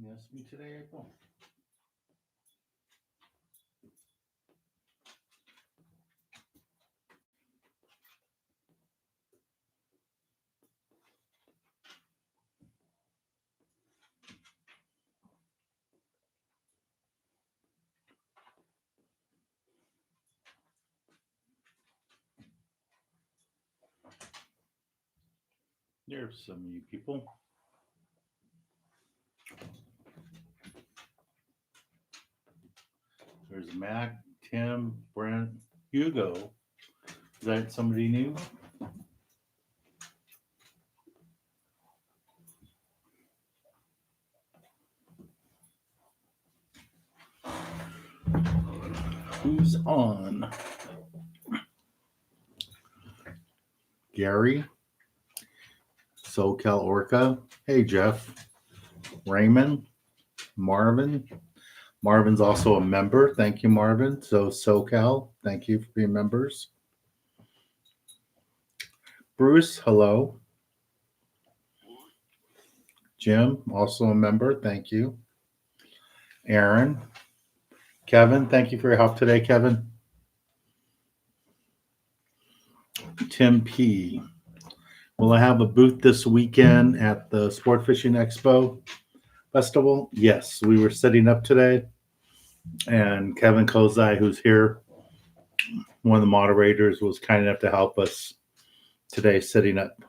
this me today, April? There's some of you people. There's Mac, Tim, Brent, Hugo. Is that somebody new? Who's on? Gary, SoCal Orca. Hey, Jeff. Raymond, Marvin. Marvin's also a member. Thank you, Marvin. So, SoCal, thank you for being members. Bruce, hello. Jim, also a member. Thank you. Aaron. Kevin, thank you for your help today, Kevin. Tim P. Will I have a booth this weekend at the Sport Fishing Expo Festival? Yes, we were setting up today. And Kevin Kozai, who's here, one of the moderators, was kind enough to help us today setting up.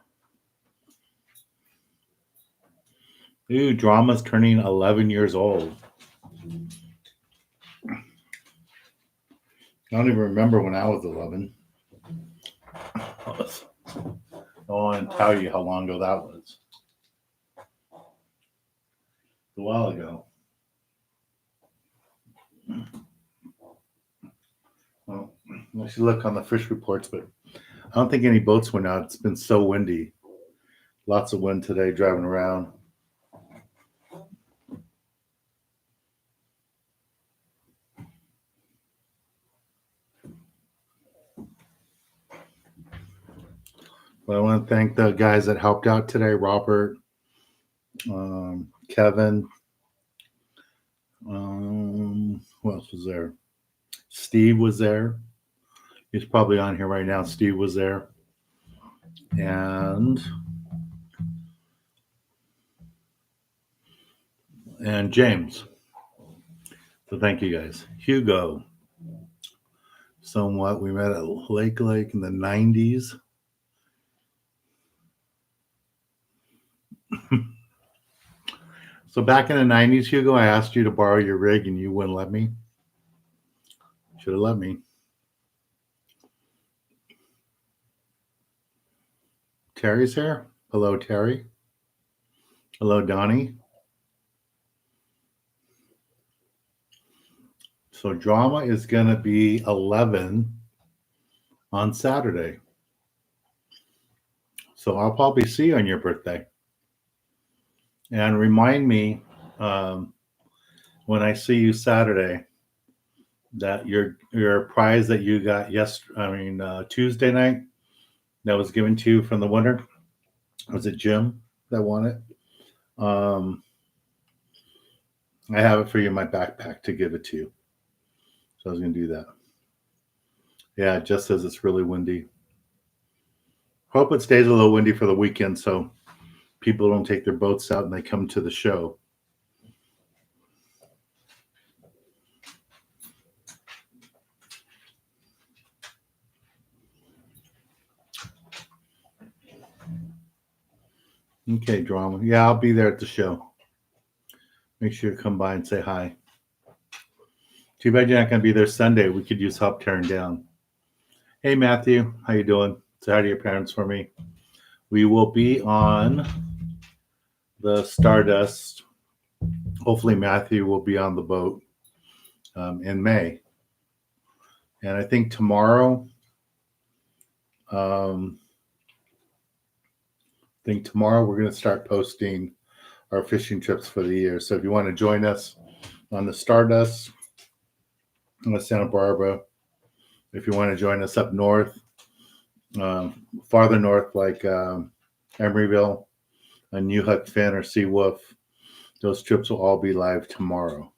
Ooh, Drama's turning 11 years old. I don't even remember when I was 11. I want to tell you how long ago that was. A while ago. Well, I should look on the fish reports, but I don't think any boats went out. It's been so windy. Lots of wind today driving around. But I want to thank the guys that helped out today. Robert, Kevin. Who else was there? Steve was there. He's probably on here right now. Steve was there. And James. So thank you guys. Hugo. Somewhat. We met at Lake in the 90s. So back in the 90s, Hugo, I asked you to borrow your rig and you wouldn't let me. Should have let me. Terry's here. Hello, Terry. Hello, Donnie. So drama is going to be 11 on Saturday. So I'll probably see you on your birthday. And remind me when I see you Saturday that your prize that you got Tuesday night that was given to you from the winner, was it Jim that won it? I have it for you in my backpack to give it to you. So I was going to do that. Yeah, it just says it's really windy. Hope it stays a little windy for the weekend so people don't take their boats out and they come to the show. Okay, drama. Yeah, I'll be there at the show. Make sure you come by and say hi. Too bad you're not going to be there Sunday. We could use help tearing down. Hey, Matthew. How you doing? Say hi to your parents for me. We will be on the Stardust. Hopefully Matthew will be on the boat in May. And I think tomorrow, we're going to start posting our fishing trips for the year. So if you want to join us on the Stardust in Santa Barbara, if you want to join us up north, farther north like Emeryville, a New Huck Finn or Sea Wolf, Those trips will all be live tomorrow.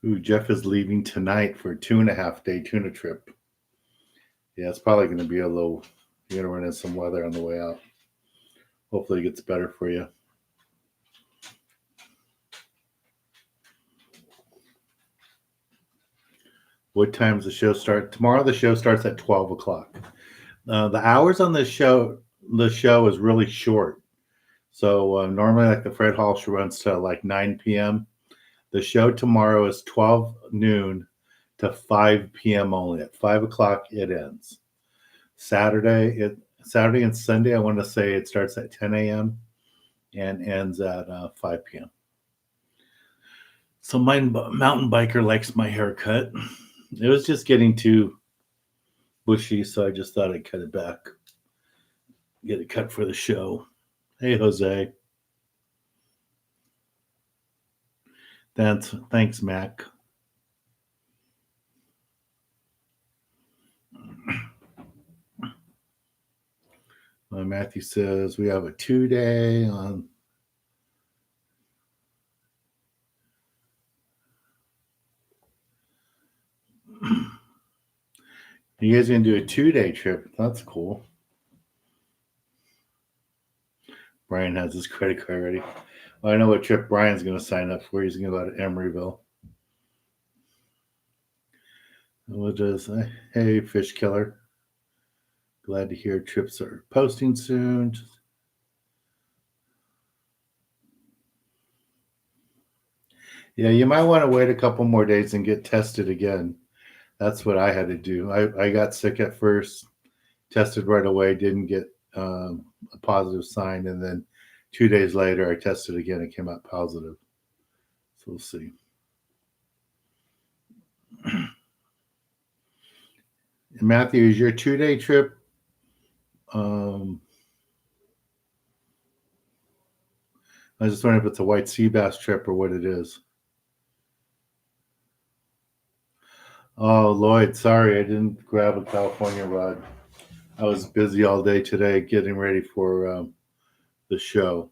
Ooh, Jeff is leaving tonight for a 2.5-day tuna trip. Yeah, it's probably going to be a little, you're going to run into some weather on the way out. Hopefully it gets better for you. What time does the show start? Tomorrow the show starts at 12 o'clock. The hours on the show is really short. So normally like the Fred Hall show runs to like 9 p.m. The show tomorrow is 12 noon to 5 p.m. only. At 5 o'clock it ends. Saturday and Sunday, I want to say it starts at 10 a.m. and ends at 5 p.m. So my mountain biker likes my haircut. It was just getting too bushy, so I just thought I'd cut it back. Get it cut for the show. Hey, Jose. Thanks, Mac. Matthew says we have a 2-day on. You guys gonna do a 2-day trip? That's cool. Brian has his credit card ready. Well, I know what trip Brian's gonna sign up for. He's gonna go to Emeryville. We'll just hey, fish killer. Glad to hear trips are posting soon. Yeah, you might want to wait a couple more days and get tested again. That's what I had to do. I got sick at first, tested right away, didn't get a positive sign, and then 2 days later I tested again and came out positive. So we'll see. Matthew, is your 2-day trip? I was just wondering if it's a white sea bass trip or what it is. Oh, Lloyd, sorry, I didn't grab a California rod. I was busy all day today getting ready for the show.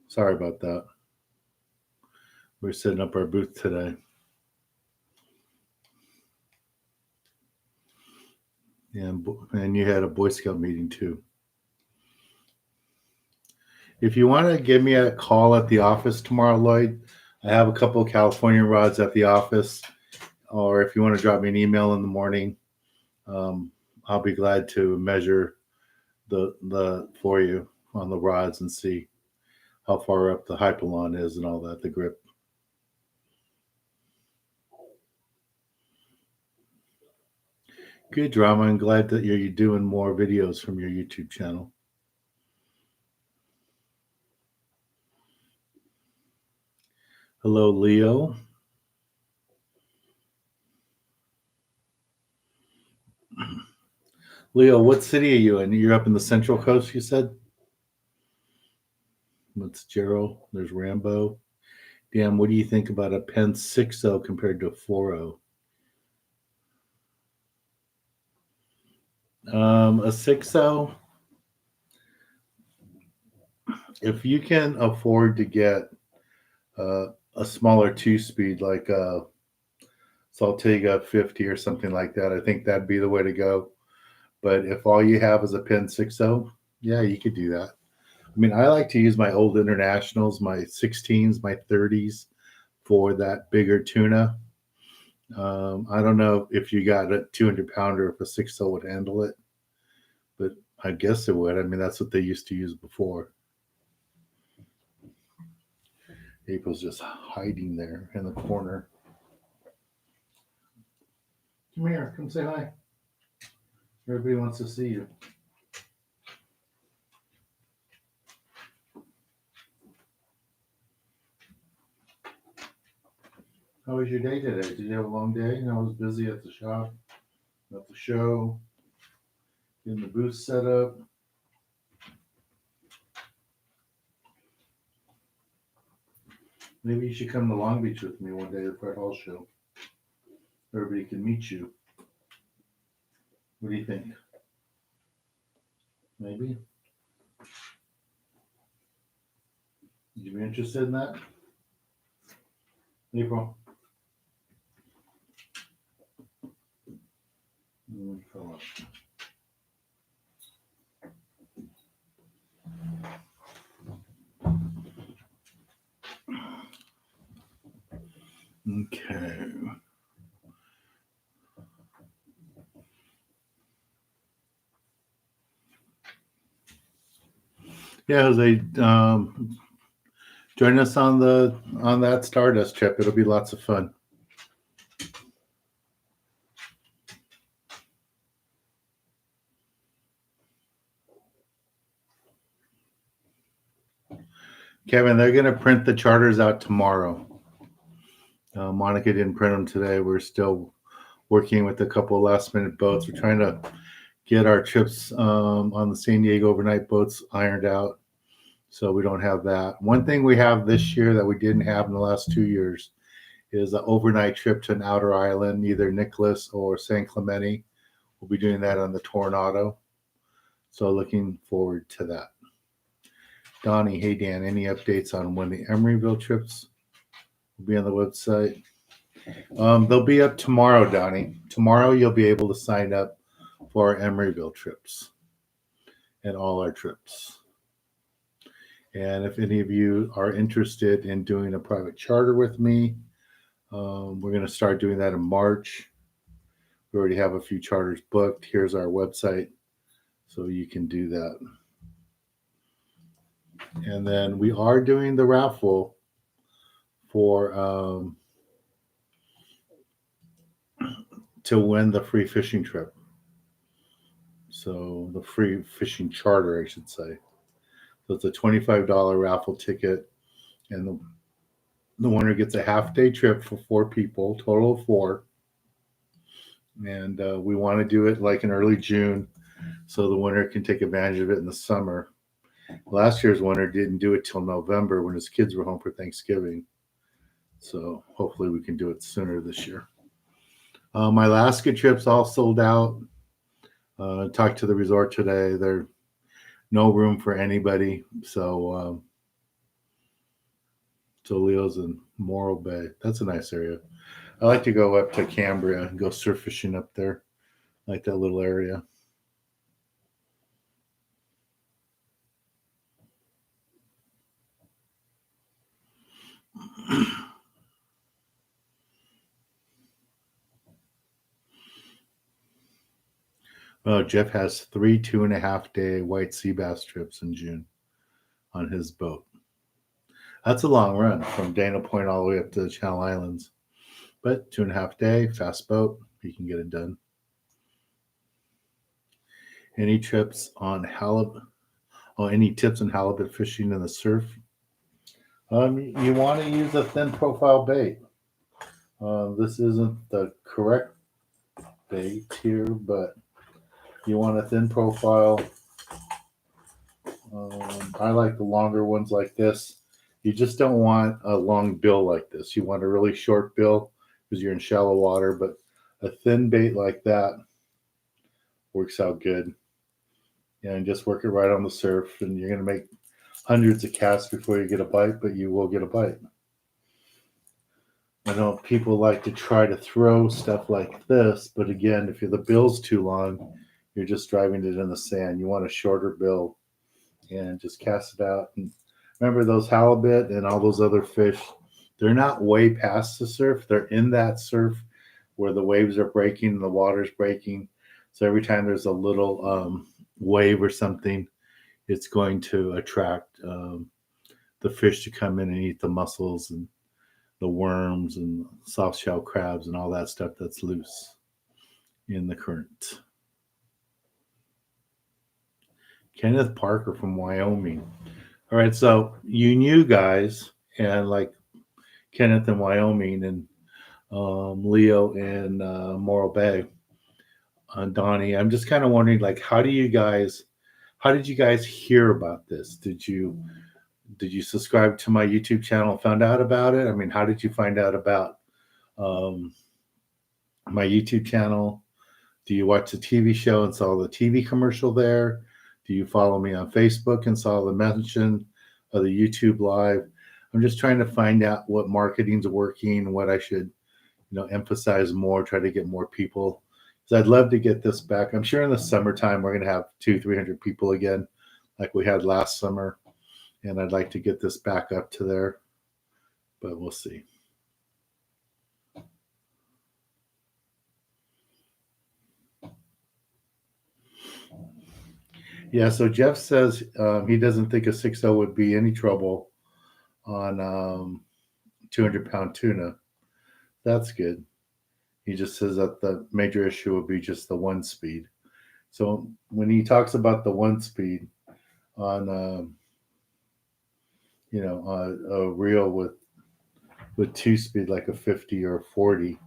Sorry about that. We're setting up our booth today. And you had a Boy Scout meeting too. If you want to give me a call at the office tomorrow, Lloyd, I have a couple of California rods at the office. Or if you want to drop me an email in the morning, I'll be glad to measure the for you on the rods and see how far up the hypalon is and all that, the grip. Good drama. I'm glad that you're doing more videos from your YouTube channel. Hello, Leo. Leo, what city are you in? You're up in the Central Coast, you said? That's Gerald. There's Rambo. Dan, what do you think about a Penn 6.0 compared to a 4.0? A 6.0, if you can afford to get a smaller 2-speed like a Saltiga 50 or something like that, I think that'd be the way to go. But if all you have is a Penn 6.0, yeah, you could do that. I mean, I like to use my old internationals, my 16s, my 30s for that bigger tuna. I don't know if you got a 200-pounder, if a 6.0 would handle it, but I guess it would. I mean, that's what they used to use before. April's just hiding there in the corner. Come here. Come say hi. Everybody wants to see you. How was your day today? Did you have a long day? I was busy at the shop, at the show, getting the booth set up. Maybe you should come to Long Beach with me one day at the Fred Hall show. Everybody can meet you. What do you think? Maybe? Would you be interested in that? April? Okay. Yeah, Jose, join us on that Stardust trip. It'll be lots of fun. Kevin, they're going to print the charters out tomorrow. Monica didn't print them today. We're still working with a couple of last-minute boats. We're trying to get our trips on the San Diego overnight boats ironed out, so we don't have that. One thing we have this year that we didn't have in the last 2 years is an overnight trip to an outer island, either Nicholas or San Clemente. We'll be doing that on the Tornado, so looking forward to that. Donnie, hey Dan, any updates on when the Emeryville trips will be on the website? They'll be up tomorrow, Donnie. Tomorrow you'll be able to sign up for our Emeryville trips and all our trips. And if any of you are interested in doing a private charter with me, we're going to start doing that in March. We already have a few charters booked. Here's our website, so you can do that. And then we are doing the raffle for to win the free fishing trip. So the free fishing charter, I should say. So it's a $25 raffle ticket, and the winner gets a half-day trip for 4 people, total of 4. And we want to do it like in early June, so the winner can take advantage of it in the summer. Last year's winner didn't do it till November when his kids were home for Thanksgiving. So hopefully we can do it sooner this year. My Alaska trip's all sold out. Talked to the resort today. There's no room for anybody. So Leo's in Morro Bay. That's a nice area. I like to go up to Cambria and go surf fishing up there. I like that little area. Oh, Jeff has 3 2.5-day white sea bass trips in June on his boat. That's a long run from Dana Point all the way up to the Channel Islands. But 2.5 day, fast boat, you can get it done. Any tips on halibut? Oh, any tips on halibut fishing in the surf? You want to use a thin profile bait. This isn't the correct bait here, but you want a thin profile. I like the longer ones like this. You just don't want a long bill like this. You want a really short bill because you're in shallow water, but a thin bait like that works out good. And just work it right on the surf, and you're going to make hundreds of casts before you get a bite, but you will get a bite. I know people like to try to throw stuff like this, but again, if the bill's too long, you're just driving it in the sand. You want a shorter bill and just cast it out. And remember, those halibut and all those other fish, they're not way past the surf. They're in that surf where the waves are breaking and the water's breaking. So every time there's a little wave or something, it's going to attract the fish to come in and eat the mussels and the worms and soft shell crabs and all that stuff that's loose in the current. Kenneth Parker from Wyoming. All right, so you knew guys, and like Kenneth in Wyoming and Leo in Morro Bay, Donnie. I'm just kind of wondering, like, how did you guys hear about this? Did you subscribe to my YouTube channel, found out about it? I mean, how did you find out about my YouTube channel? Do you watch the TV show and saw the TV commercial there? Do you follow me on Facebook and saw the mention of the YouTube live? I'm just trying to find out what marketing's working, what I should, emphasize more, try to get more people. Because I'd love to get this back. I'm sure in the summertime we're going to have 200-300 people again, like we had last summer, and I'd like to get this back up to there, but we'll see. Yeah, so Jeff says he doesn't think a 6.0 would be any trouble on 200-pound tuna. That's good. He just says that the major issue would be just the one speed. So when he talks about the one speed on, a reel with two speed, like a 50 or a 40,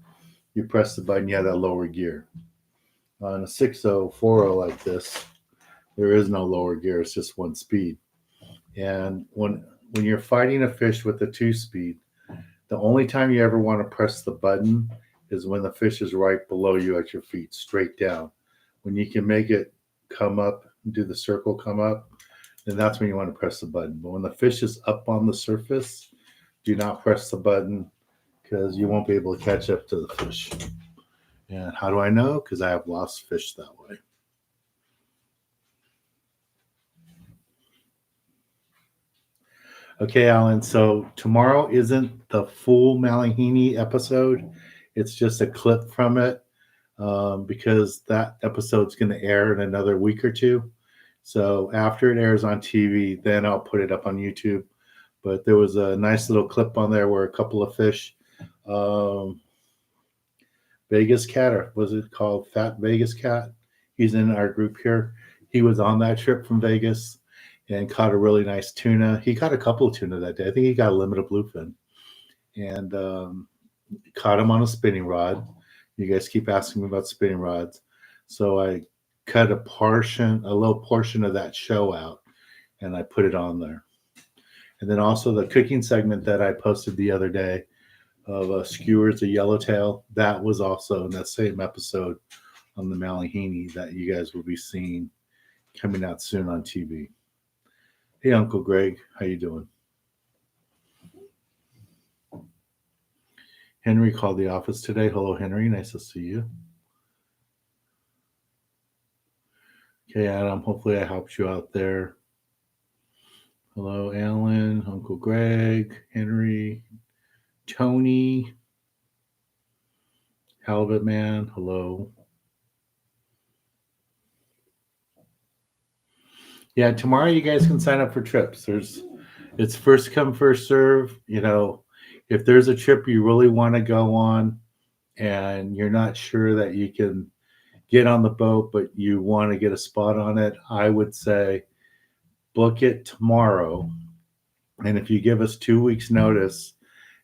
you press the button, you have that lower gear. On a 6.0, 4.0 like this, there is no lower gear. It's just one speed. And when you're fighting a fish with a 2-speed, the only time you ever want to press the button is when the fish is right below you at your feet, straight down. When you can make it come up, do the circle come up, then that's when you want to press the button. But when the fish is up on the surface, do not press the button because you won't be able to catch up to the fish. And how do I know? Because I have lost fish that way. Okay, Alan. So tomorrow isn't the full Malahini episode. It's just a clip from it because that episode's going to air in another week or two. So after it airs on TV, then I'll put it up on YouTube. But there was a nice little clip on there where a couple of fish, Vegas Cat, or was it called Fat Vegas Cat? He's in our group here. He was on that trip from Vegas and caught a really nice tuna. He caught a couple of tuna that day. I think he got a limited bluefin, and caught him on a spinning rod. You guys keep asking me about spinning rods, so I cut a little portion of that show out, and I put it on there. And then also the cooking segment that I posted the other day of skewers, a yellowtail, that was also in that same episode on the Malahini that you guys will be seeing coming out soon on TV. Hey, Uncle Greg, how you doing? Henry called the office today. Hello, Henry. Nice to see you. Okay, Adam, hopefully I helped you out there. Hello, Alan, Uncle Greg, Henry, Tony, Halibut Man, hello. Yeah, tomorrow you guys can sign up for trips. It's first come, first serve. If there's a trip you really want to go on and you're not sure that you can get on the boat, but you want to get a spot on it, I would say book it tomorrow. And if you give us 2 weeks notice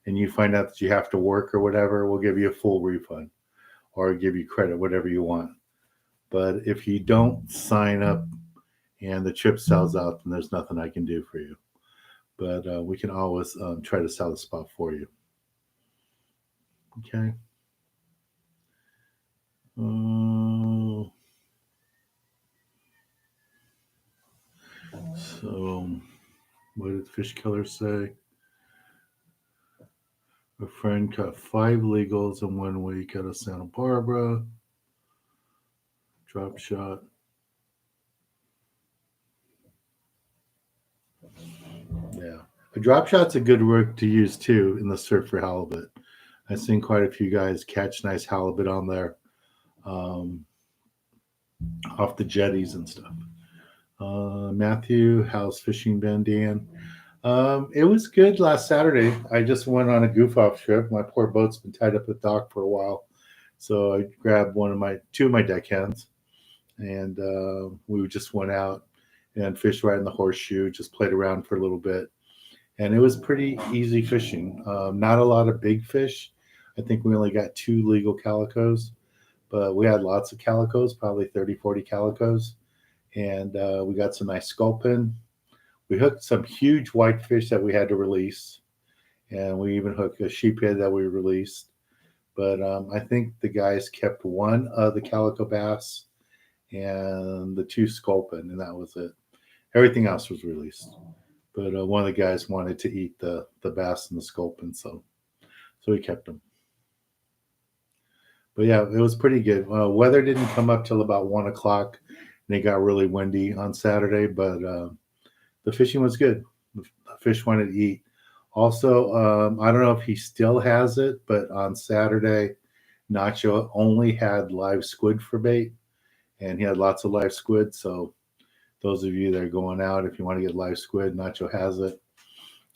and you find out that you have to work or whatever, we'll give you a full refund or give you credit, whatever you want. But if you don't sign up and the trip sells out, then there's nothing I can do for you. But we can always try to sell the spot for you. Okay. So, what did Fish Killer say? A friend caught 5 legals in 1 week out of Santa Barbara. Drop shot. Yeah. A drop shot's a good word to use too in the surf for halibut. I've seen quite a few guys catch nice halibut on there off the jetties and stuff. Matthew, how's fishing been, Dan? It was good last Saturday. I just went on a goof off trip. My poor boat's been tied up at dock for a while. So I grabbed two of my deckhands and we just went out and fished right in the horseshoe, just played around for a little bit. And it was pretty easy fishing. Not a lot of big fish. I think we only got 2 legal calicos, but we had lots of calicos, probably 30, 40 calicos. And we got some nice sculpin. We hooked some huge whitefish that we had to release. And we even hooked a sheephead that we released. But I think the guys kept one of the calico bass and the 2 sculpin, and that was it. Everything else was released. But one of the guys wanted to eat the bass and the sculpin, so he kept them. But yeah, it was pretty good. Weather didn't come up till about 1 o'clock, and it got really windy on Saturday. But the fishing was good. The fish wanted to eat. Also, I don't know if he still has it, but on Saturday, Nacho only had live squid for bait, and he had lots of live squid. So those of you that are going out, if you want to get live squid, Nacho has it.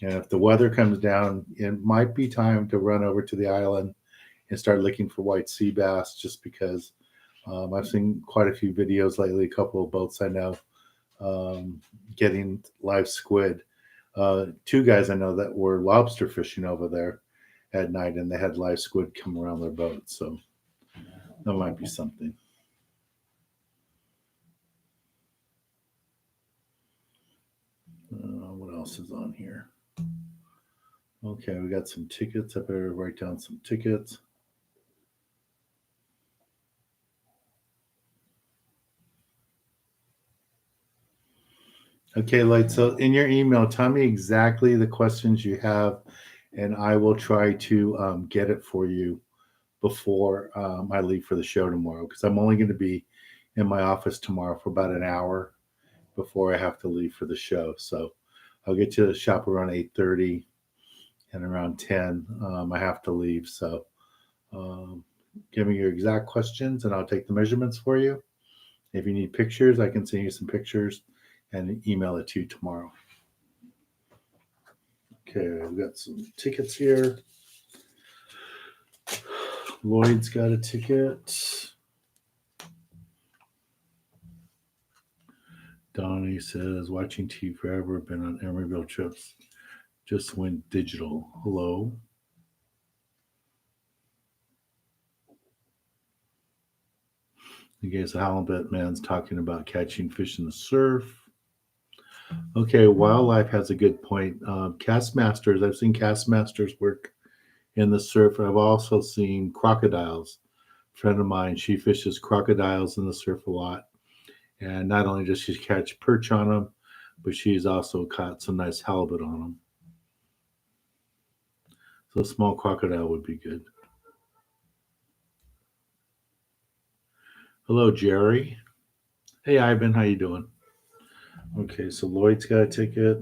And if the weather comes down, it might be time to run over to the island and start looking for white sea bass, just because I've seen quite a few videos lately, a couple of boats I know getting live squid. 2 guys I know that were lobster fishing over there at night, and they had live squid come around their boat. So that might be something. What else is on here? Okay, we got some tickets. I better write down some tickets. Okay, Light. So in your email, tell me exactly the questions you have, and I will try to get it for you before I leave for the show tomorrow, because I'm only going to be in my office tomorrow for about an hour before I have to leave for the show. So I'll get to the shop around 8:30, and around 10 I have to leave. So give me your exact questions, and I'll take the measurements for you. If you need pictures, I can send you some pictures and email it to you tomorrow. Okay, we've got some tickets here. Lloyd's got a ticket. Donnie says, watching TV forever, been on Emeryville trips. Just went digital. Hello. I guess Halibut man's talking about catching fish in the surf. Okay, wildlife has a good point. Cast masters, I've seen cast masters work in the surf. I've also seen crocodiles. A friend of mine, she fishes crocodiles in the surf a lot. And not only does she catch perch on them, but she's also caught some nice halibut on them. So a small crocodile would be good. Hello, Jerry. Hey, Ivan, how you doing? Okay, so Lloyd's got a ticket.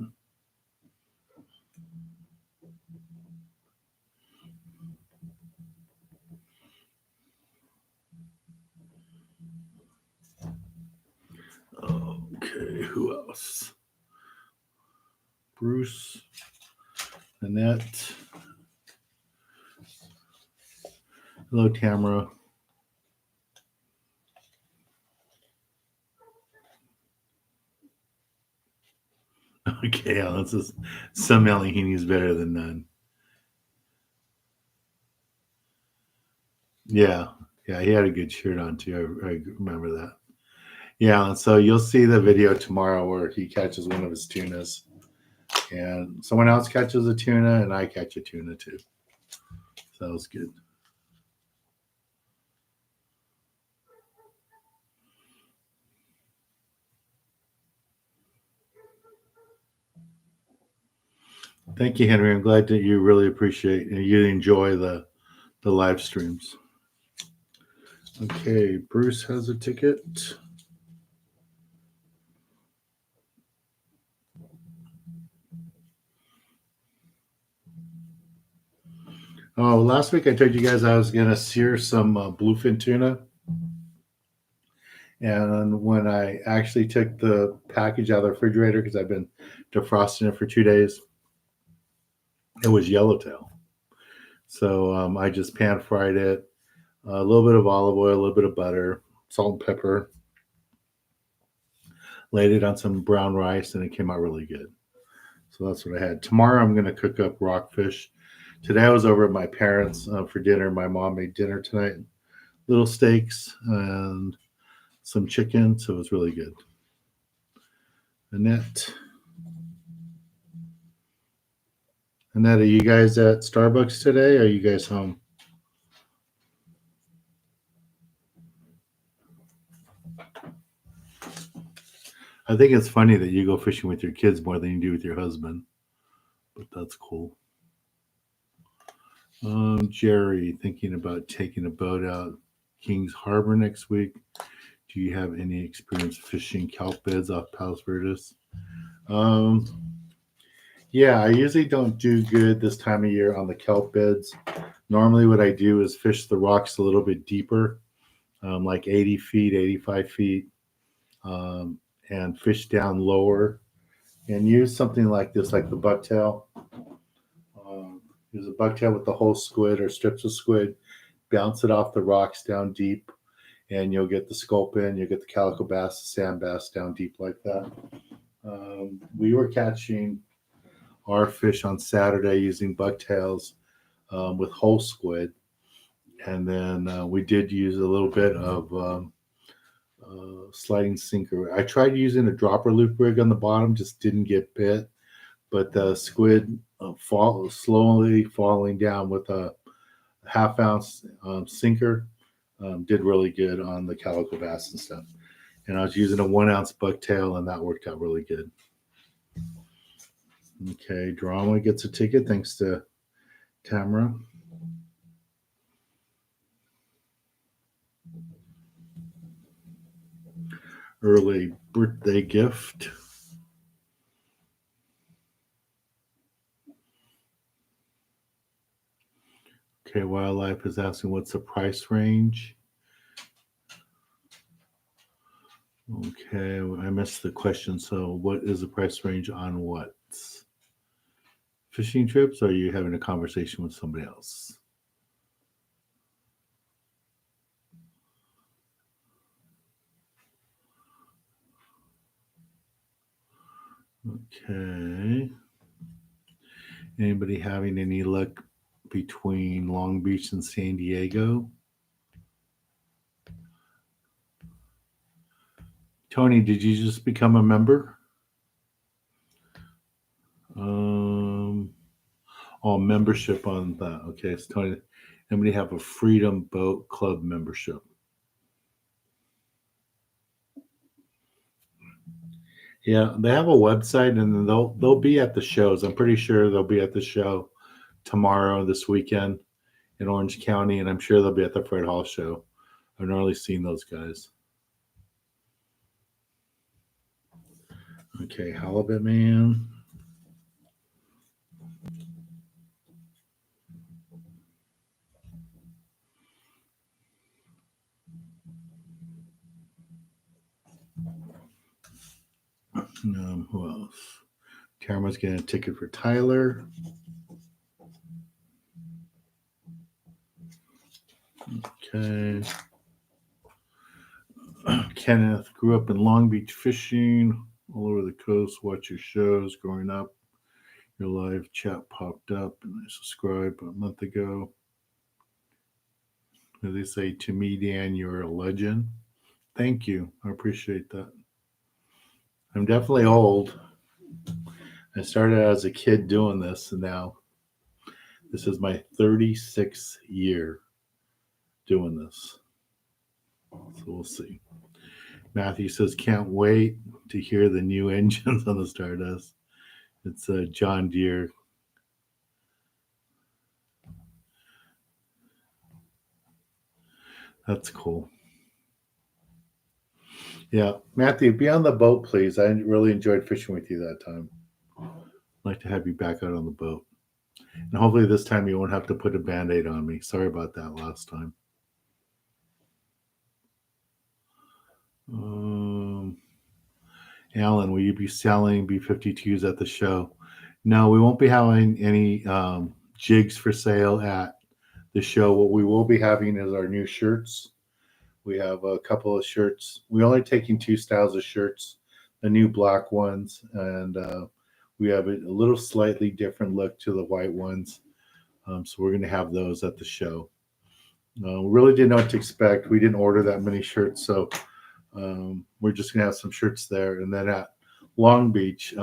Okay, who else? Bruce, Annette. Hello, Tamara. Okay, this is some Alihini's better than none. Yeah, he had a good shirt on too. I remember that. Yeah, and so you'll see the video tomorrow where he catches one of his tunas, and someone else catches a tuna, and I catch a tuna too. So that was good. Thank you, Henry. I'm glad that you really appreciate and you enjoy the live streams. Okay, Bruce has a ticket. Oh, last week I told you guys I was going to sear some bluefin tuna. And when I actually took the package out of the refrigerator, because I've been defrosting it for 2 days, it was yellowtail. So I just pan fried it, a little bit of olive oil, a little bit of butter, salt and pepper, laid it on some brown rice, and it came out really good. So that's what I had. Tomorrow I'm going to cook up rockfish. Today I was over at my parents' for dinner. My mom made dinner tonight, little steaks and some chicken, so it was really good. Annette, are you guys at Starbucks today? Or are you guys home? I think it's funny that you go fishing with your kids more than you do with your husband, but that's cool. Jerry, thinking about taking a boat out Kings Harbor next week. Do you have any experience fishing kelp beds off Palos Verdes? Um, yeah, I usually don't do good this time of year on the kelp beds. Normally, what I do is fish the rocks a little bit deeper, like 80 feet, 85 feet, um, and fish down lower and use something like this, like the bucktail. Um, Use a bucktail with the whole squid or strips of squid, bounce it off the rocks down deep, and you'll get the sculpin, you'll get the calico bass, the sand bass down deep like that. We were catching our fish on Saturday using bucktails with whole squid, and then we did use a little bit of sliding sinker. I tried using a dropper loop rig on the bottom, just didn't get bit, but the squid slowly falling down with a half-ounce sinker did really good on the calico bass and stuff. And I was using a 1-ounce bucktail, and that worked out really good. Okay, Drama gets a ticket thanks to Tamara. Early birthday gift. Okay, Wildlife is asking what's the price range. Okay, I missed the question. So, what is the price range on what? Fishing trips, or are you having a conversation with somebody else? Okay. Anybody having any luck between Long Beach and San Diego? Tony, did you just become a member? Membership on that. Okay, so Tony, anybody have a Freedom Boat Club membership? Yeah, they have a website, and then they'll be at the shows. I'm pretty sure they'll be at the show tomorrow, this weekend in Orange County, and I'm sure they'll be at the Fred Hall show. I've normally seen those guys. Okay, Halibut Man. Who else? Tamara's getting a ticket for Tyler. Okay. Kenneth grew up in Long Beach fishing all over the coast. Watch your shows growing up. Your live chat popped up, and I subscribed a month ago. They say to me, Dan, you're a legend. Thank you. I appreciate that. I'm definitely old. I started as a kid doing this, and now this is my 36th year doing this. So we'll see. Matthew says, can't wait to hear the new engines on the Stardust. It's a John Deere. That's cool. Yeah, Matthew, be on the boat, please. I really enjoyed fishing with you that time. I'd like to have you back out on the boat. And hopefully this time you won't have to put a Band-Aid on me. Sorry about that last time. Alan, will you be selling B-52s at the show? No, we won't be having any jigs for sale at the show. What we will be having is our new shirts. We have a couple of shirts. We're only taking 2 styles of shirts, the new black ones, and we have a little slightly different look to the white ones. So we're going to have those at the show. We really didn't know what to expect. We didn't order that many shirts, so we're just going to have some shirts there. And then at Long Beach,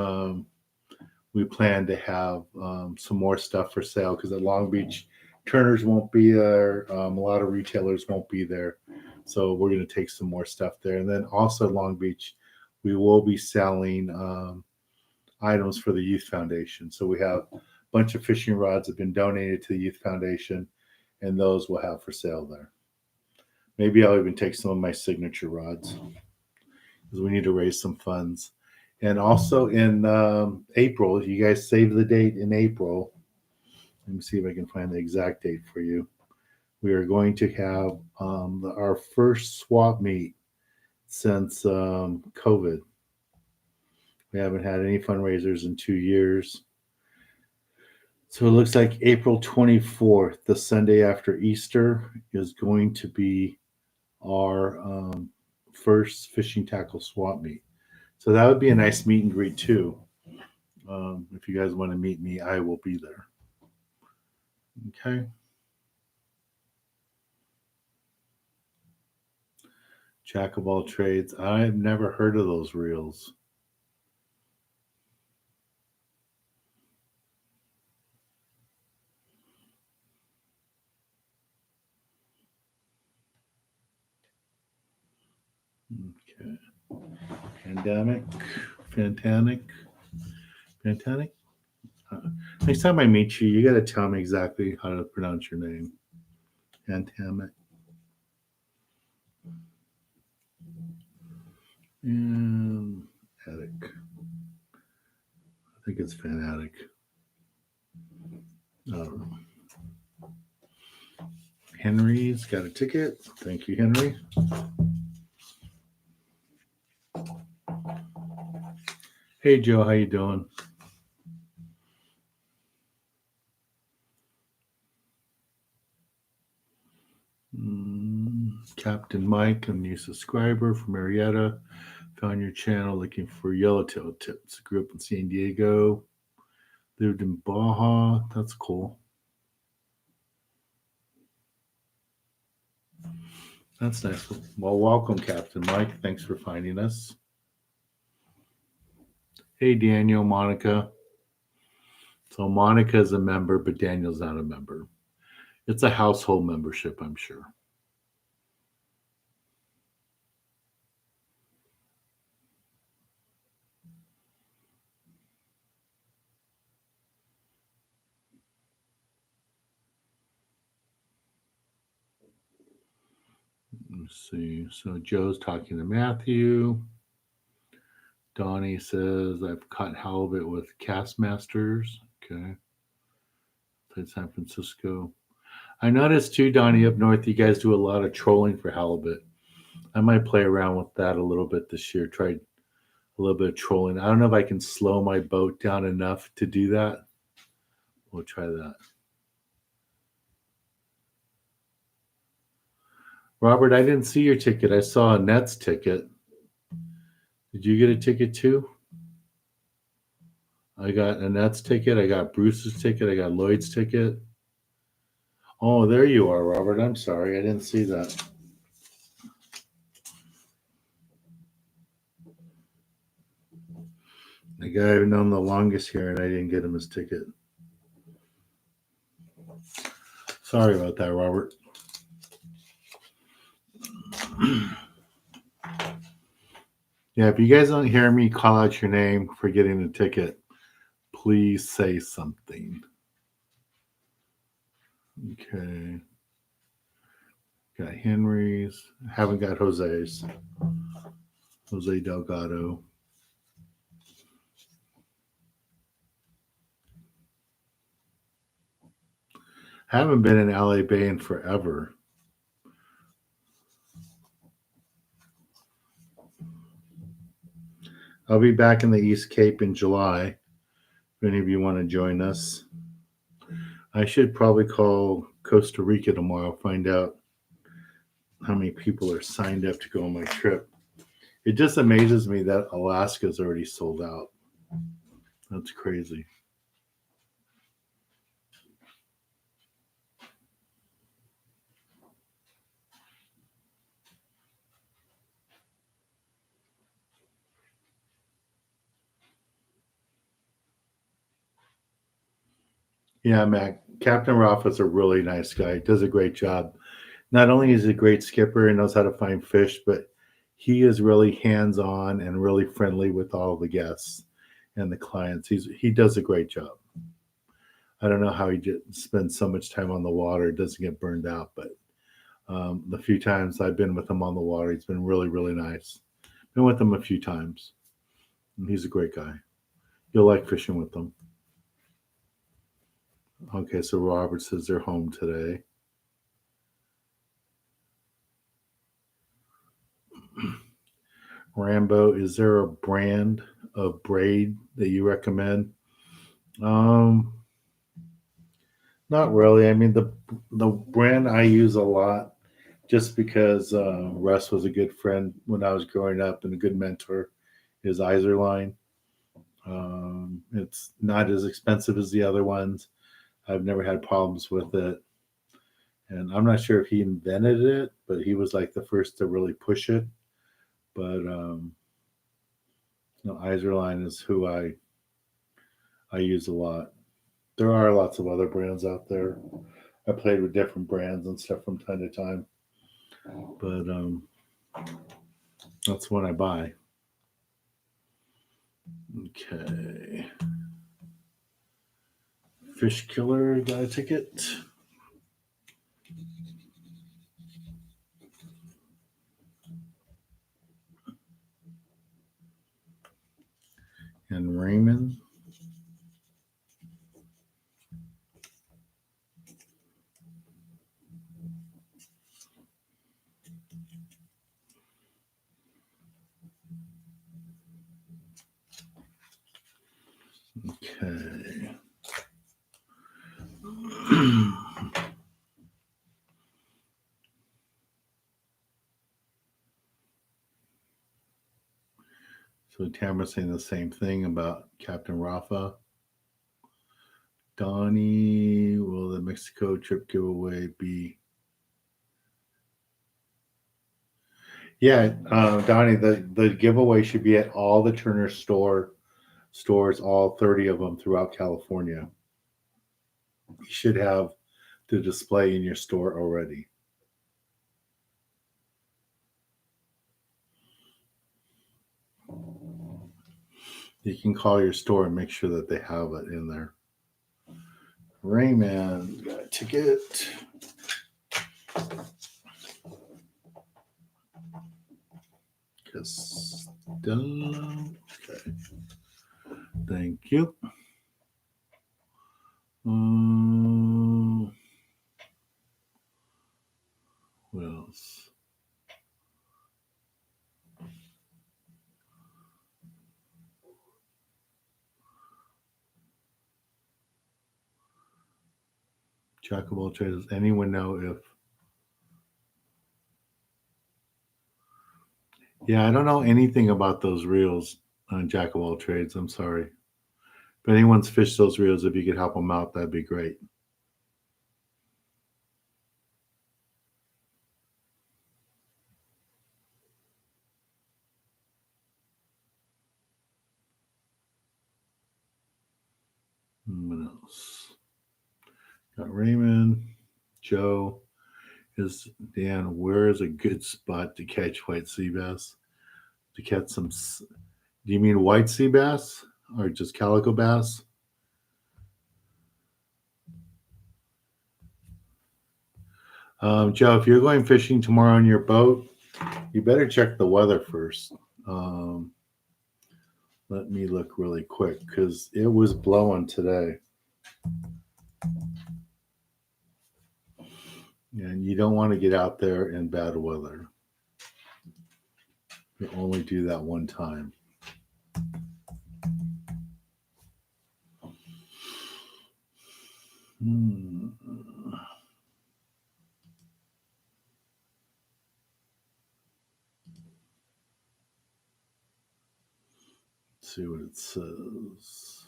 we plan to have some more stuff for sale because at Long Beach, Turner's won't be there. A lot of retailers won't be there. So we're going to take some more stuff there. And then also Long Beach, we will be selling items for the Youth Foundation. So we have a bunch of fishing rods that have been donated to the Youth Foundation, and those we'll have for sale there. Maybe I'll even take some of my signature rods because we need to raise some funds. And also in April, you guys save the date in April. Let me see if I can find the exact date for you. We are going to have our first swap meet since COVID. We haven't had any fundraisers in 2 years. So it looks like April 24th, the Sunday after Easter, is going to be our first fishing tackle swap meet. So that would be a nice meet and greet too. If you guys want to meet me, I will be there. Okay. Jack of all trades. I've never heard of those reels. Okay. Pandemic. Fantanic. Next time I meet you, you got to tell me exactly how to pronounce your name. Fantamic. And Attic. I think it's Fanatic. I don't know. Henry's got a ticket. Thank you, Henry. Hey, Joe, how you doing? Captain Mike, a new subscriber from Marietta. Found your channel looking for yellowtail tips. Grew up in San Diego. Lived in Baja. That's cool. That's nice. Well, welcome, Captain Mike. Thanks for finding us. Hey, Daniel, Monica. So Monica is a member, but Daniel's not a member. It's a household membership, I'm sure. Let's see. So Joe's talking to Matthew. Donnie says, I've caught halibut with Castmasters. Okay. Played San Francisco. I noticed too, Donnie, up north, you guys do a lot of trolling for halibut. I might play around with that a little bit this year. Try a little bit of trolling. I don't know if I can slow my boat down enough to do that. We'll try that. Robert, I didn't see your ticket. I saw Annette's ticket. Did you get a ticket too? I got Annette's ticket. I got Bruce's ticket. I got Lloyd's ticket. Oh, there you are, Robert. I'm sorry. I didn't see that. The guy I've known the longest here, and I didn't get him his ticket. Sorry about that, Robert. Yeah, if you guys don't hear me call out your name for getting a ticket, please say something. Okay. Got Henry's. Haven't got Jose's. Jose Delgado. Haven't been in LA Bay in forever. I'll be back in the East Cape in July. If any of you want to join us, I should probably call Costa Rica tomorrow, find out how many people are signed up to go on my trip. It just amazes me that Alaska's already sold out. That's crazy. Yeah, Mac. Captain Rafa's a really nice guy. He does a great job. Not only is he a great skipper and knows how to find fish, but he is really hands-on and really friendly with all the guests and the clients. He does a great job. I don't know how he spends so much time on the water, doesn't get burned out, but the few times I've been with him on the water, he's been really, really nice. Been with him a few times. He's a great guy. You'll like fishing with him. Okay, so Robert says they're home today. Rambo, is there a brand of braid that you recommend? Um, Not really. I mean, the brand I use a lot, just because Russ was a good friend when I was growing up and a good mentor, is Iserline. It's not as expensive as the other ones. I've never had problems with it. And I'm not sure if he invented it, but he was like the first to really push it. But Iserline is who I use a lot. There are lots of other brands out there. I played with different brands and stuff from time to time, but that's what I buy. Okay. Fish Killer got a ticket. And Raymond. Okay. So Tamara's saying the same thing about Captain Rafa. Donnie, will the Mexico trip giveaway be? Yeah, Donnie, the giveaway should be at all the Turner stores, all 30 of them throughout California. You should have the display in your store already. You can call your store and make sure that they have it in there. Raymond got a ticket. Costello. Okay. Thank you. What else? Jack of all trades. Does anyone know if? Yeah, I don't know anything about those reels on Jack of all trades. I'm sorry. If anyone's fished those reels, if you could help them out, that'd be great. What else? Got Raymond, Joe. Is Dan? Where is a good spot to catch white sea bass? To catch some? Do you mean white sea bass or just calico bass? Joe, if you're going fishing tomorrow on your boat, you better check the weather first. Let me look really quick because it was blowing today. And you don't want to get out there in bad weather. You only do that one time. Let's see what it says.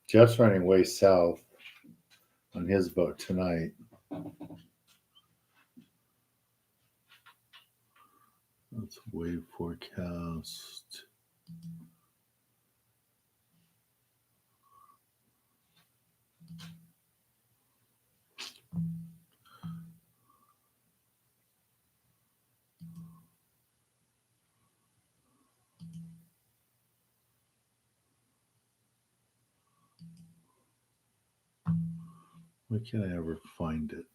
Jeff's running way south on his boat tonight. That's wave forecast. Why can't I ever find it?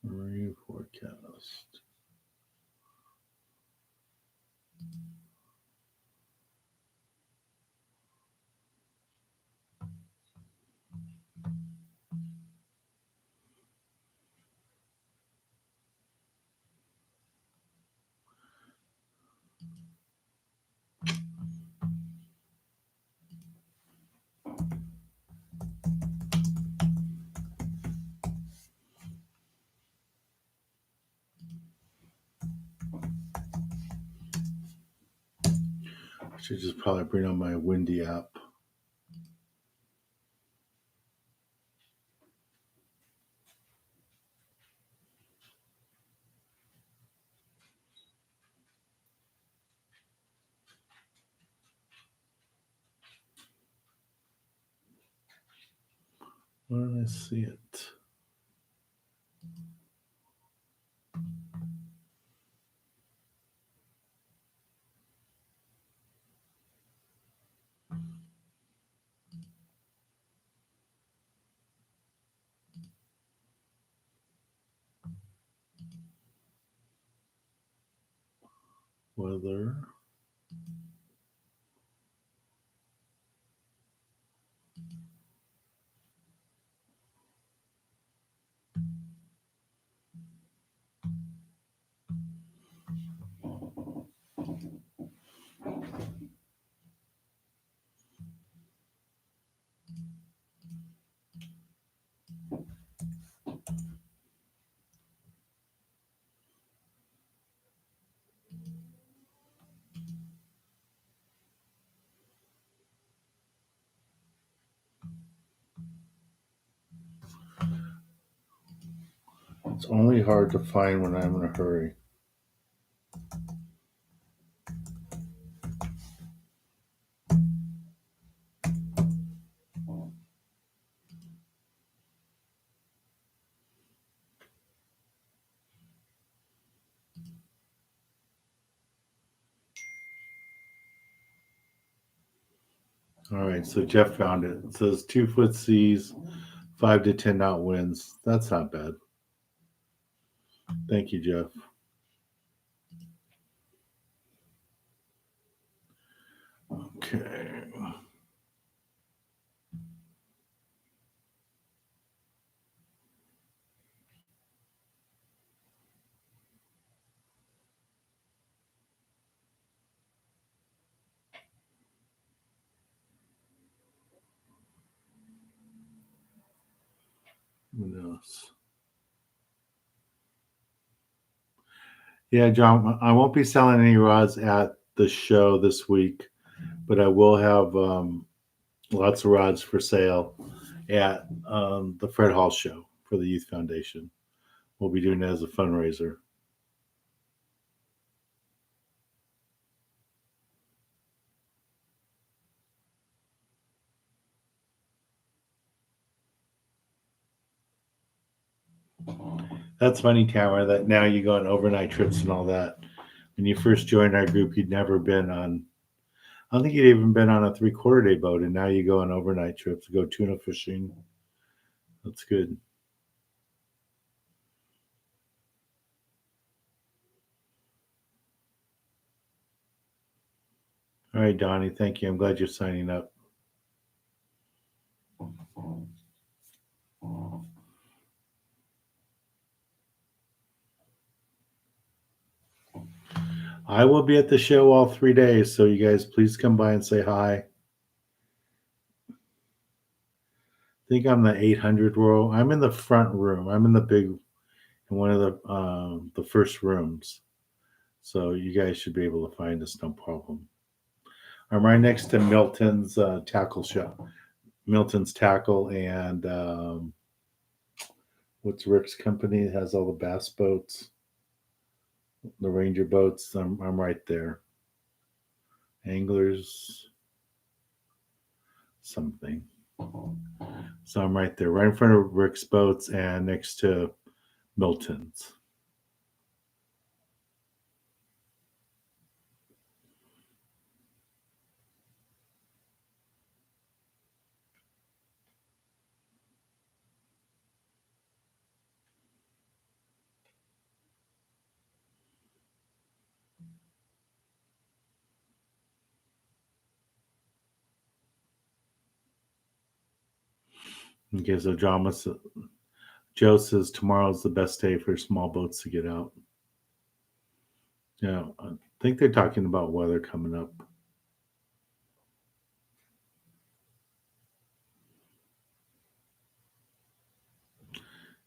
Marine forecast. I should just probably bring on my Windy app. Where did I see it? Weather. It's only hard to find when I'm in a hurry. All right, so Jeff found it. It says 2-foot seas, 5 to 10 knot winds. That's not bad. Thank you, Jeff. Okay. What else? Yeah, John, I won't be selling any rods at the show this week, but I will have lots of rods for sale at the Fred Hall show for the Youth Foundation. We'll be doing it as a fundraiser. That's funny, Tamara, that now you go on overnight trips and all that. When you first joined our group, you'd never been on, I don't think you'd even been on a 3/4 day boat, and now you go on overnight trips, go tuna fishing. That's good. All right, Donnie, thank you. I'm glad you're signing up. I will be at the show all 3 days, so you guys please come by and say hi. I think I'm the 800 row. I'm in the front room. I'm in the big, in one of the first rooms. So you guys should be able to find us, no problem. I'm right next to Milton's tackle shop. Milton's Tackle and what's Rick's company? It has all the bass boats, the Ranger boats. I'm right there. Anglers, something. So I'm right there, right in front of Rick's boats and next to Milton's. Okay, so Joe says tomorrow's the best day for small boats to get out. Yeah, I think they're talking about weather coming up.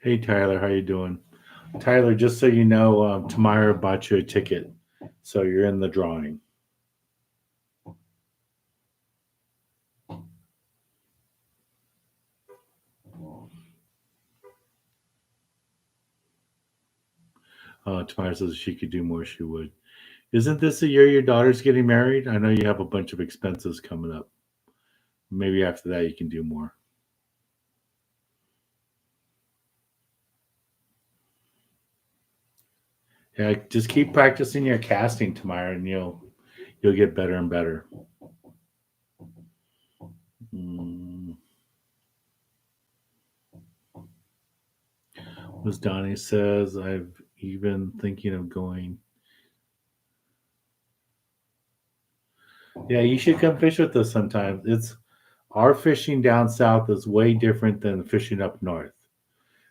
Hey Tyler, how you doing? Tyler, just so you know, Tamara bought you a ticket, so you're in the drawing. Tamara says if she could do more, she would. Isn't this the year your daughter's getting married? I know you have a bunch of expenses coming up. Maybe after that you can do more. Yeah, just keep practicing your casting, Tamara, and you'll get better and better. Mm. As Donnie says, I've even thinking of going. Yeah, you should come fish with us sometime. It's our fishing down south is way different than fishing up north.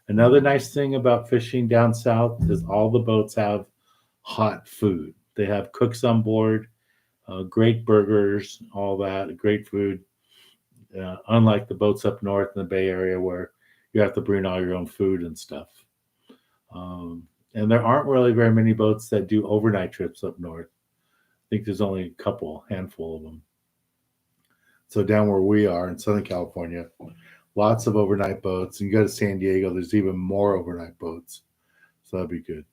Another nice thing about fishing down south is all the boats have hot food. They have cooks on board, great burgers, all that, great food. Unlike the boats up north in the Bay Area where you have to bring all your own food and stuff. And there aren't really very many boats that do overnight trips up north. I think there's only a couple, handful of them. So down where we are in Southern California, lots of overnight boats. And you go to San Diego, there's even more overnight boats. So that'd be good.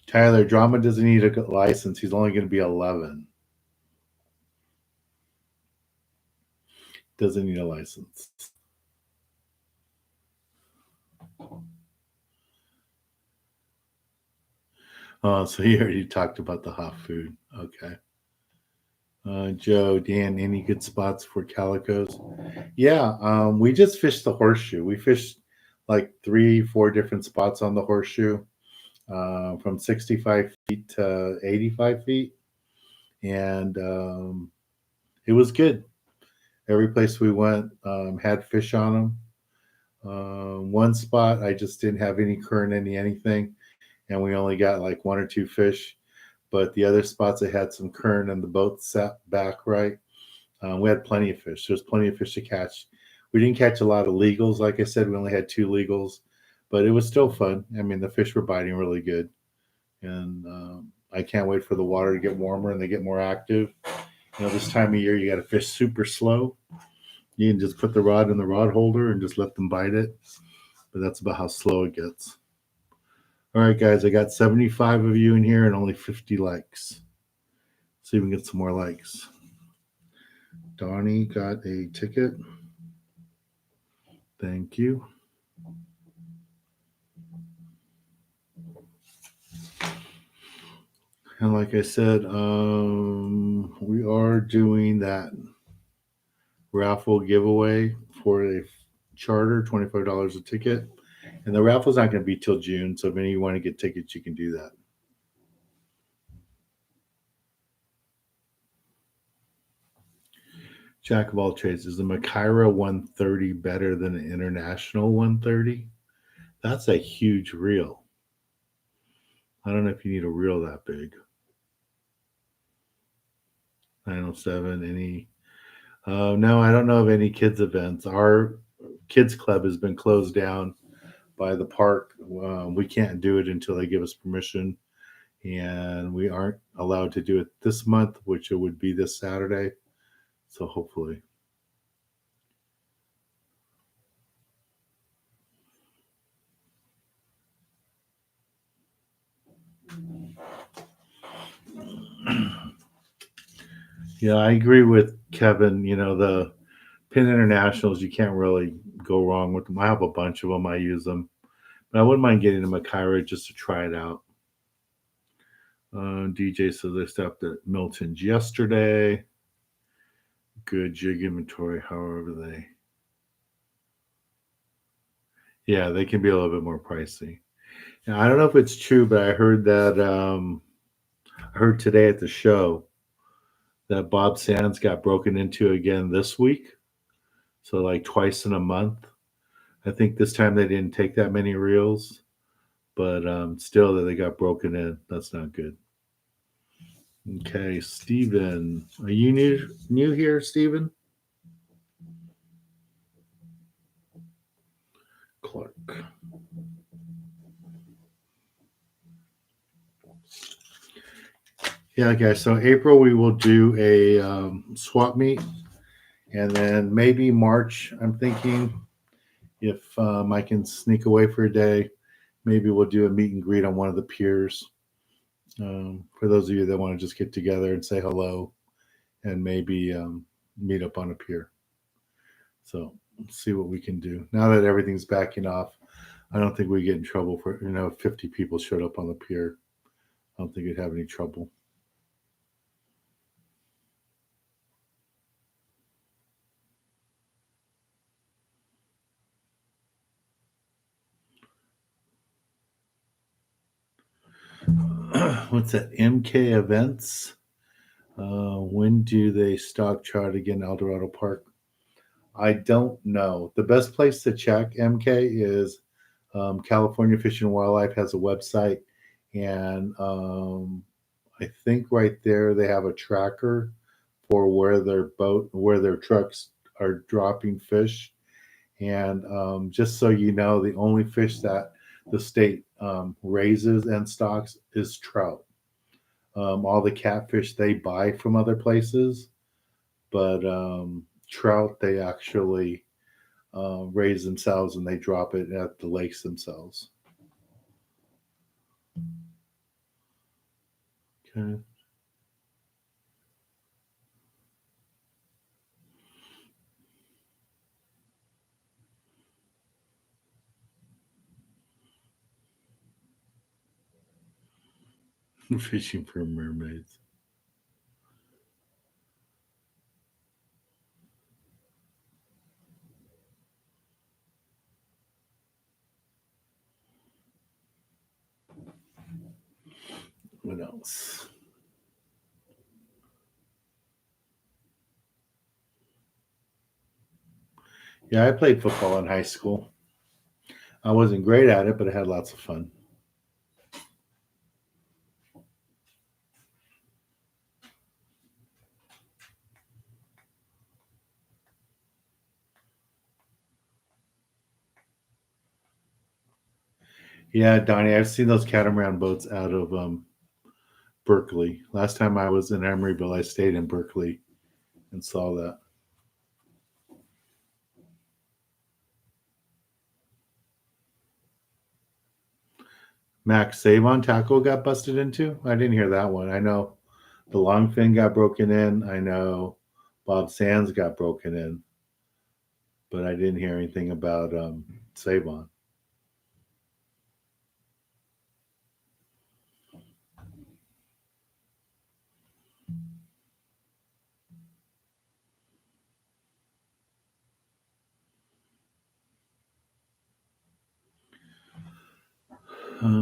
Tyler, Drama doesn't need a license. He's only going to be 11. Doesn't need a license. Oh, so you already talked about the hot food. Okay. Joe, Dan, any good spots for Calicos? Yeah, we just fished the horseshoe. We fished like 3, 4 different spots on the horseshoe, from 65 feet to 85 feet. And it was good. Every place we went had fish on them. One spot, I just didn't have any current, anything. And we only got like 1 or 2 fish. But the other spots, I had some current and the boat sat back right. We had plenty of fish. There's plenty of fish to catch. We didn't catch a lot of legals. Like I said, we only had 2 legals, but it was still fun. I mean, the fish were biting really good. And I can't wait for the water to get warmer and they get more active. This time of year, you got to fish super slow. You can just put the rod in the rod holder and just let them bite it. But that's about how slow it gets. All right, guys, I got 75 of you in here and only 50 likes. See if we can get some more likes. Donnie got a ticket. Thank you. And like I said, we are doing that raffle giveaway for a charter, $25 a ticket. And the raffle's not going to be till June. So if any of you want to get tickets, you can do that. Jack of all trades, is the Makaira 130 better than an international 130? That's a huge reel. I don't know if you need a reel that big. 907, any? No, I don't know of any kids events. Our kids club has been closed down by the park. We can't do it until they give us permission, and we aren't allowed to do it this month, which it would be this Saturday. So hopefully. Yeah, I agree with Kevin. The Pin Internationals, you can't really go wrong with them. I have a bunch of them. I use them. But I wouldn't mind getting a Makaira just to try it out. DJ says they stopped at Milton's yesterday. Good jig inventory, however they. Yeah, they can be a little bit more pricey. Now, I don't know if it's true, but I heard that I heard today at the show that Bob Sands got broken into again this week. So like twice in a month. I think this time they didn't take that many reels, but still that they got broken in. That's not good. Okay, Steven. Are you new here, Steven? Clark. Yeah, guys. So April we will do a swap meet, and then maybe March. I'm thinking if I can sneak away for a day, maybe we'll do a meet and greet on one of the piers. For those of you that want to just get together and say hello, and maybe meet up on a pier. So let's see what we can do now that everything's backing off. I don't think we get in trouble for if 50 people showed up on the pier. I don't think we'd have any trouble. What's that? MK Events. When do they stock chart again, El Dorado Park? I don't know. The best place to check MK is California Fish and Wildlife has a website, and I think right there they have a tracker for where their trucks are dropping fish. And just so you know, the only fish that the state raises and stocks is trout. All the catfish they buy from other places, but trout they actually raise themselves and they drop it at the lakes themselves. Okay. Fishing for mermaids. What else? Yeah, I played football in high school. I wasn't great at it, but I had lots of fun. Yeah, Donnie, I've seen those catamaran boats out of Berkeley. Last time I was in Emeryville, I stayed in Berkeley and saw that. Max Savon tackle got busted into? I didn't hear that one. I know the longfin got broken in. I know Bob Sands got broken in, but I didn't hear anything about Savon.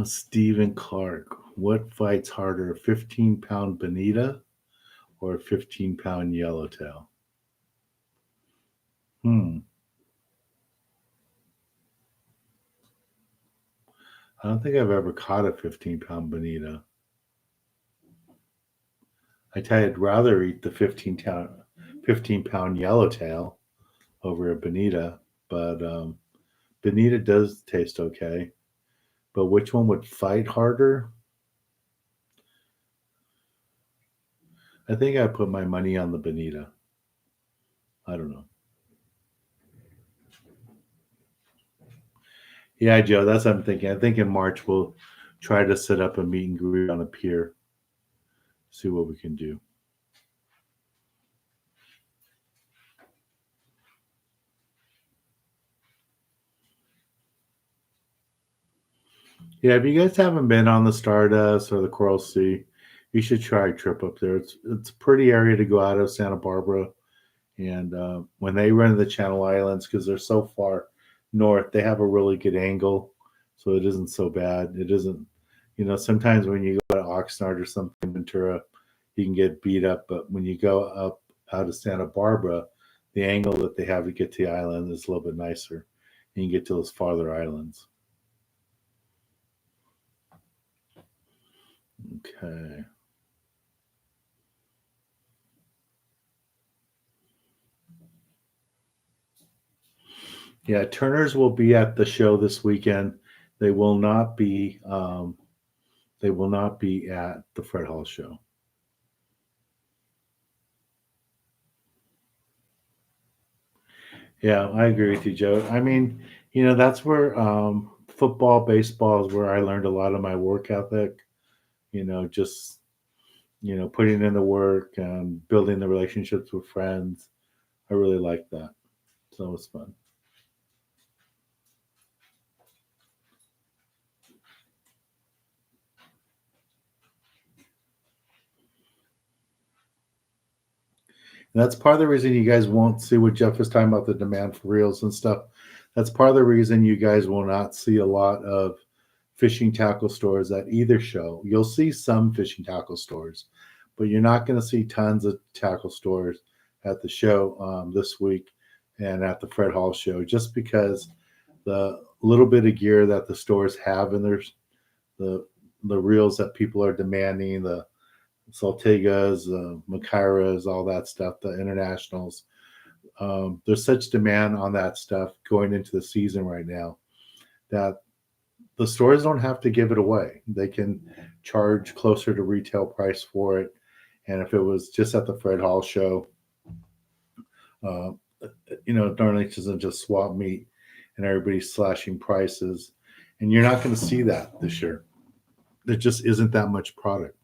Stephen Clark. What fights harder, a 15-pound bonita or a 15-pound yellowtail? Hmm. I don't think I've ever caught a 15-pound bonita. I tell you, I'd rather eat the 15-pound yellowtail over a bonita, but bonita does taste okay. But which one would fight harder? I think I put my money on the bonita. I don't know. Yeah, Joe, that's what I'm thinking. I think in March we'll try to set up a meet and greet on a pier, see what we can do. Yeah, if you guys haven't been on the Stardust or the Coral Sea, you should try a trip up there. It's a pretty area to go out of Santa Barbara, and when they run to the Channel Islands, because they're so far north, they have a really good angle, so it isn't so bad. It isn't sometimes when you go to Oxnard or something, Ventura, you can get beat up. But when you go up out of Santa Barbara, the angle that they have to get to the island is a little bit nicer. You can get to those farther islands. Okay. Yeah, Turner's will be at the show this weekend. They will not be. They will not be at the Fred Hall show. Yeah, I agree with you, Joe. I mean, that's where football, baseball is where I learned a lot of my work ethic. Just putting in the work and building the relationships with friends. I really like that. So it was fun. And that's part of the reason you guys won't see what Jeff was talking about, the demand for reels and stuff. That's part of the reason you guys will not see a lot of fishing tackle stores at either show. You'll see some fishing tackle stores, but you're not going to see tons of tackle stores at the show this week and at the Fred Hall show, just because the little bit of gear that the stores have and there's the reels that people are demanding, the Saltegas, Makiras, all that stuff, the internationals. There's such demand on that stuff going into the season right now that the stores don't have to give it away. They can charge closer to retail price for it. And if it was just at the Fred Hall show, uh, normally it isn't just swap meet and everybody's slashing prices. And you're not going to see that this year. There just isn't that much product.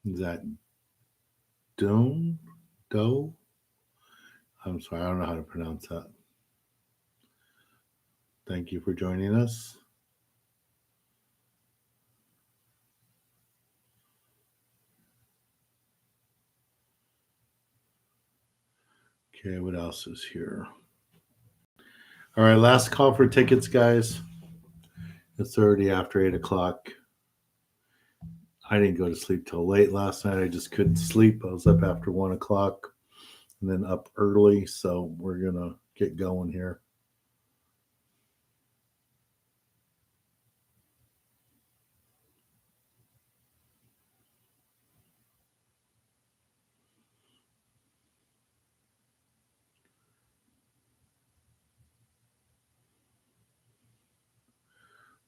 Is that Dome? Doe? I'm sorry, I don't know how to pronounce that. Thank you for joining us. Okay, what else is here? All right, last call for tickets, guys. It's already after 8 o'clock. I didn't go to sleep till late last night. I just couldn't sleep. I was up after 1 o'clock and then up early. So we're going to get going here.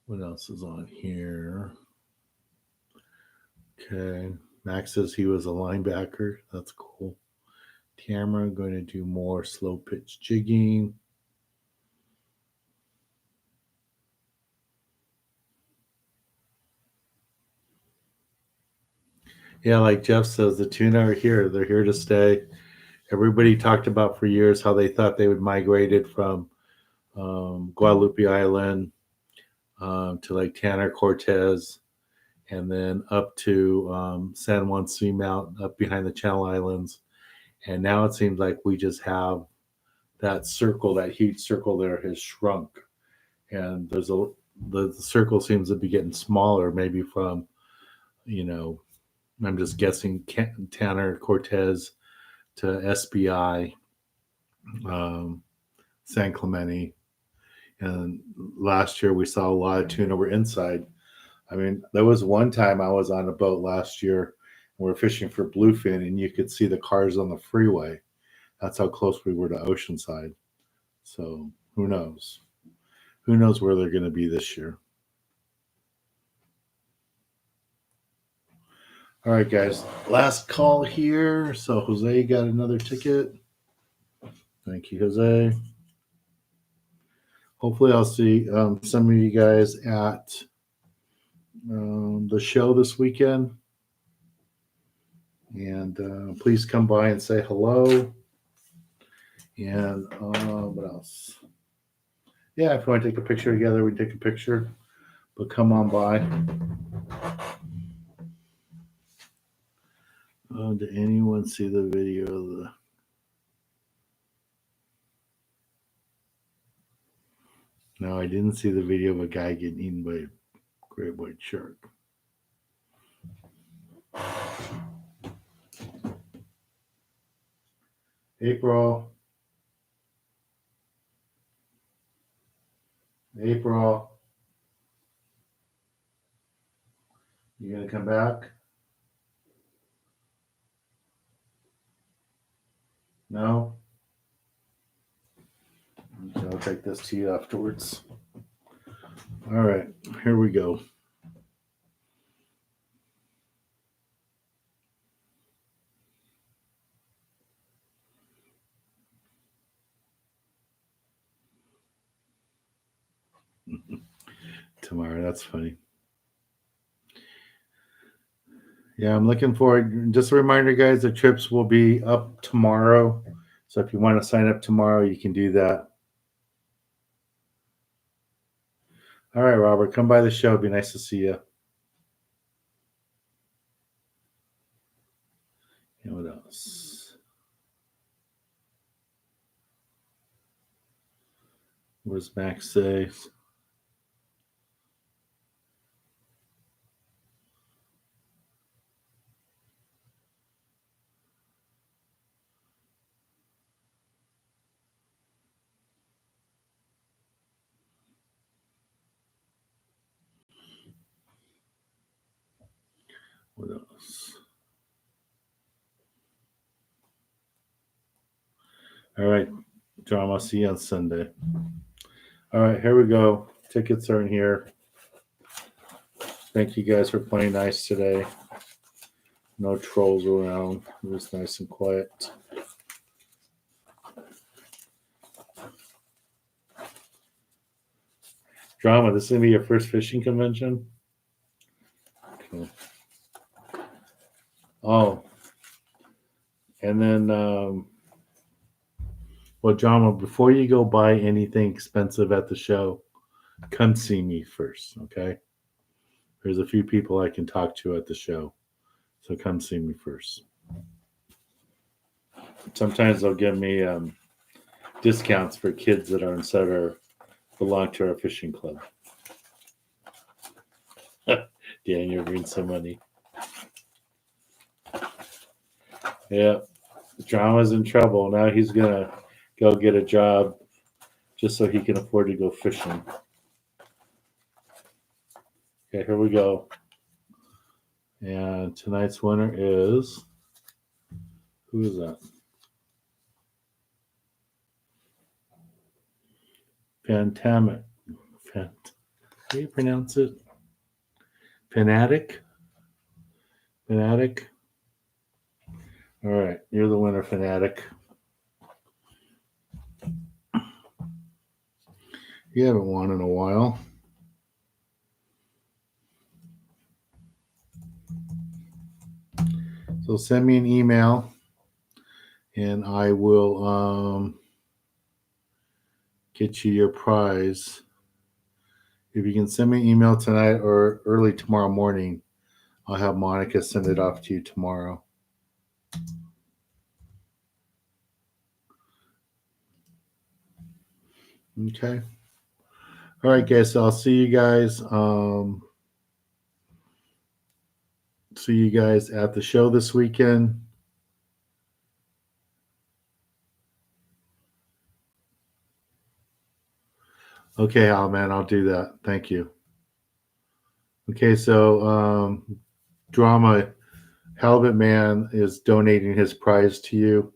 What else is on here? Okay. Max says he was a linebacker. That's cool. Tamara going to do more slow pitch jigging. Yeah, like Jeff says, the tuna are here. They're here to stay. Everybody talked about for years how they thought they would migrated from Guadalupe Island to like Tanner Cortez, and then up to San Juan Seamount, up behind the Channel Islands. And now it seems like we just have that circle, that huge circle there has shrunk. And the circle seems to be getting smaller, maybe from, I'm just guessing Tanner Cortez to SBI, San Clemente. And last year we saw a lot of tuna were inside. I mean, there was one time I was on a boat last year and we are fishing for bluefin, and you could see the cars on the freeway. That's how close we were to Oceanside. So who knows? Who knows where they're going to be this year? All right, guys. Last call here. So Jose got another ticket. Thank you, Jose. Hopefully, I'll see some of you guys at the show this weekend. And please come by and say hello. And what else? Yeah, if you want to take a picture together, we can take a picture. But come on by. Did anyone see the video of the... No, I didn't see the video of a guy getting eaten by a great white shark. April. April. You gonna come back? No? Okay, I'll take this to you afterwards. All right, here we go. Tomorrow, that's funny. Yeah, I'm looking forward. Just a reminder, guys, the trips will be up tomorrow. So if you want to sign up tomorrow, you can do that. All right, Robert, come by the show. It'd be nice to see you. And what else? What does Max say? What else? All right, John, I'll see you on Sunday. All right, here we go. Tickets are in here. Thank you guys for playing nice today. No trolls around. It was nice and quiet. Drama, this is going to be your first fishing convention? Okay. Oh. And then, well, Drama, before you go buy anything expensive at the show, come see me first, okay? There's a few people I can talk to at the show. So come see me first. Sometimes they'll give me discounts for kids that are inside or belong to our fishing club. Dan, you're bringing some money. Yeah. Drama's in trouble. Now he's going to go get a job just so he can afford to go fishing. Okay, here we go. And tonight's winner is... Who is that? Fantamic. How do you pronounce it? Fanatic? Fanatic? All right, you're the winner, Fanatic. You haven't won in a while. So send me an email, and I will get you your prize. If you can send me an email tonight or early tomorrow morning, I'll have Monica send it off to you tomorrow. Okay. All right, guys. So I'll see you guys. See you guys at the show this weekend. Okay, Al, man, I'll do that. Thank you. Okay, so Drama Halibut Man is donating his prize to you.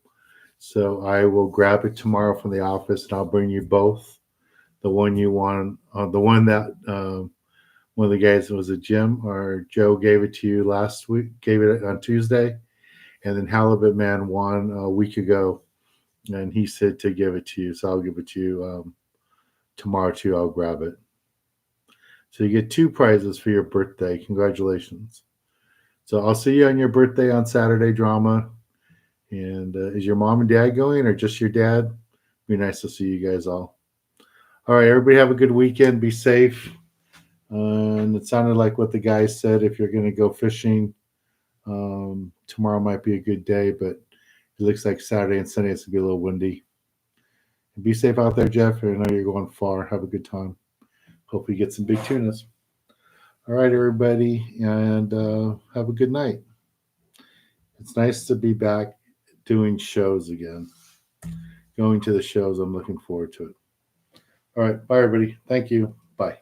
So I will grab it tomorrow from the office, and I'll bring you both. The one you want, the one that one of the guys was a Jim or Joe gave it to you last week, gave it on Tuesday, and then Halibut Man won a week ago, and he said to give it to you. So I'll give it to you tomorrow too. I'll grab it. So you get 2 prizes for your birthday. Congratulations. So I'll see you on your birthday on Saturday, Drama. And is your mom and dad going, or just your dad? Be nice to see you guys all. All right, everybody have a good weekend. Be safe. And it sounded like what the guys said. If you're going to go fishing, tomorrow might be a good day, but it looks like Saturday and Sunday it's going to be a little windy. Be safe out there, Jeff. I know you're going far. Have a good time. Hope you get some big tunas. All right, everybody, and have a good night. It's nice to be back doing shows again. Going to the shows, I'm looking forward to it. All right, bye, everybody. Thank you. Bye.